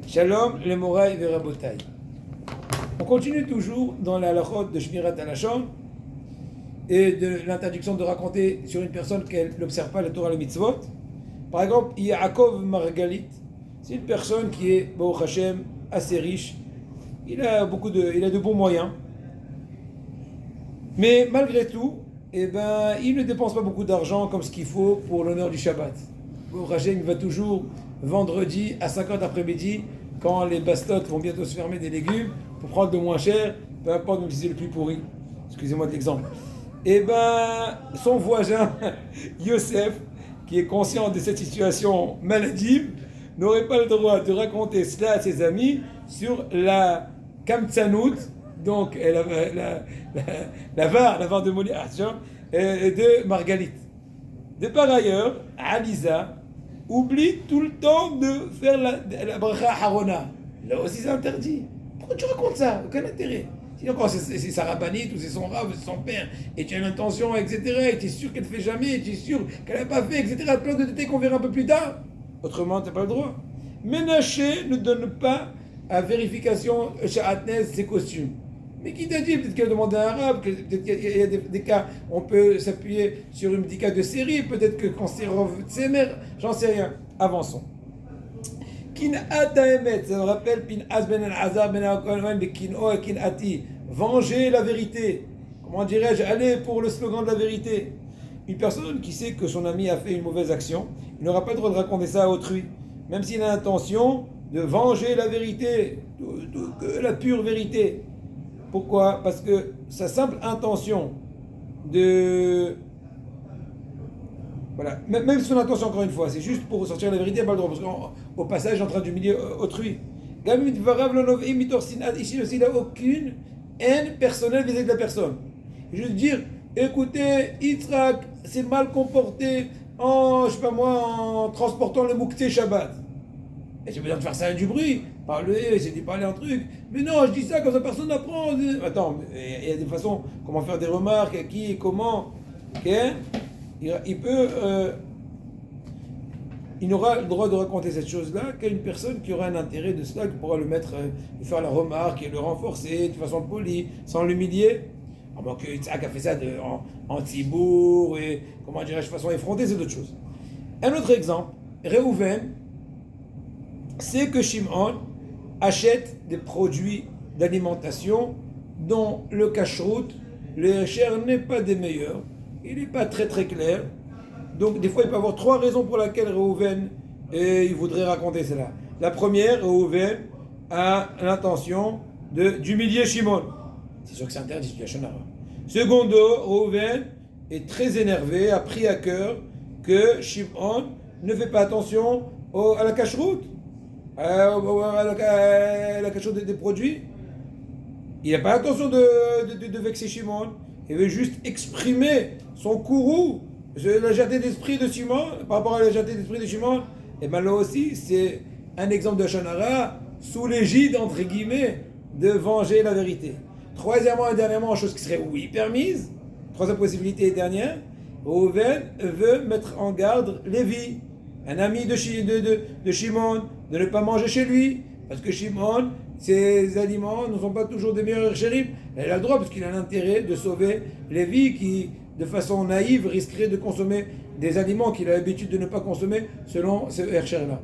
Shalom, les Moraï et Rabotai. On continue toujours dans la halachot de Shmirat HaLashon et de l'interdiction de raconter sur une personne qu'elle n'observe pas la Torah et les mitzvot. Par exemple, Yaakov Margalit, c'est une personne qui est, Baruch Hashem, assez riche. Il a de bons moyens. Mais malgré tout, il ne dépense pas beaucoup d'argent comme ce qu'il faut pour l'honneur du Shabbat. Baruch Hashem, il va toujours vendredi à 5h d'après-midi, quand les bastotes vont bientôt se fermer des légumes, pour prendre le moins cher, peu importe même si c'est le plus pourri. Excusez-moi de l'exemple. Son voisin, Yosef, qui est conscient de cette situation maladive, n'aurait pas le droit de raconter cela à ses amis sur la Kamtsanout, donc la var de modération, de Margalit. De par ailleurs, Aliza oublie tout le temps de faire la bracha harona. Là aussi c'est interdit. Pourquoi tu racontes ça? Aucun intérêt. Sinon quand c'est sa rabbinite ou c'est son rave, c'est son père, et tu as l'intention, etc., et tu es sûr qu'elle ne fait jamais, et tu es sûr qu'elle n'a pas fait, etc., plein de détails qu'on verra un peu plus tard. Autrement, tu n'as pas le droit. Ménaché ne donne pas à vérification chez Atnez ses costumes. Mais qui t'a dit? Peut-être qu'elle a demandé à un arabe, peut-être qu'il y a des cas, on peut s'appuyer sur une petit cas de série, peut-être que quand c'est Rov Tsemer, j'en sais rien. Avançons. Kin'at ha'emet, ça me rappelle Pinhas ben al-Azar ben al-Kohen ben Kin'o et Kin'ati. Venger la vérité. Comment dirais-je? Aller pour le slogan de la vérité. Une personne qui sait que son ami a fait une mauvaise action, il n'aura pas le droit de raconter ça à autrui. Même s'il a l'intention de venger la vérité, la pure vérité. Pourquoi? Parce que sa simple intention de... Voilà, même son intention, encore une fois, c'est juste pour sortir la vérité, pas le droit, parce qu'au passage, il est en train d'humilier autrui. Il n'a aucune haine personnelle vis-à-vis de la personne. Juste dire, écoutez, Yitzhak s'est mal comporté en transportant le Moukté Shabbat. Et j'ai besoin de faire ça avec du bruit. Parler, j'ai dit parler un truc. Mais non, je dis ça comme ça, personne n'apprend. Attends, il y a des façons, comment faire des remarques, à qui et comment. Okay? Il n'aura le droit de raconter cette chose-là qu'à une personne qui aura un intérêt de cela, qui pourra le mettre, lui faire la remarque et le renforcer de façon polie, sans l'humilier. À moins que Yitzhak a fait ça en tibour et, comment dirais-je, de façon effrontée, c'est d'autres choses. Un autre exemple, Réhouven sait que Shimon achète des produits d'alimentation dont le kashrut, le hécher n'est pas des meilleurs, il n'est pas très très clair. Donc des fois il peut y avoir trois raisons pour lesquelles Réhouven il voudrait raconter cela. La première, Réhouven a l'intention d'humilier Shimon. C'est sûr que c'est interdit, c'est du Lashon Hara. Secondo, Réhouven est très énervé, a pris à cœur que Shimon ne fait pas attention à la kashrut. La question des produits, il n'a pas l'intention de vexer Shimon, il veut juste exprimer son courroux, la légèreté d'esprit de Shimon, par rapport à la légèreté d'esprit de Shimon. Et bien là aussi, c'est un exemple de Lashon Hara sous l'égide, entre guillemets, de venger la vérité. Troisièmement et dernièrement, chose qui serait oui permise, troisième possibilité et dernière, Reuven veut mettre en garde Lévi, un ami de Shimon, de ne pas manger chez lui, parce que Shimon, ses aliments ne sont pas toujours des meilleurs chérim. Elle a le droit, parce qu'il a l'intérêt de sauver Lévi, qui, de façon naïve, risquerait de consommer des aliments qu'il a l'habitude de ne pas consommer selon ce Hercher-là.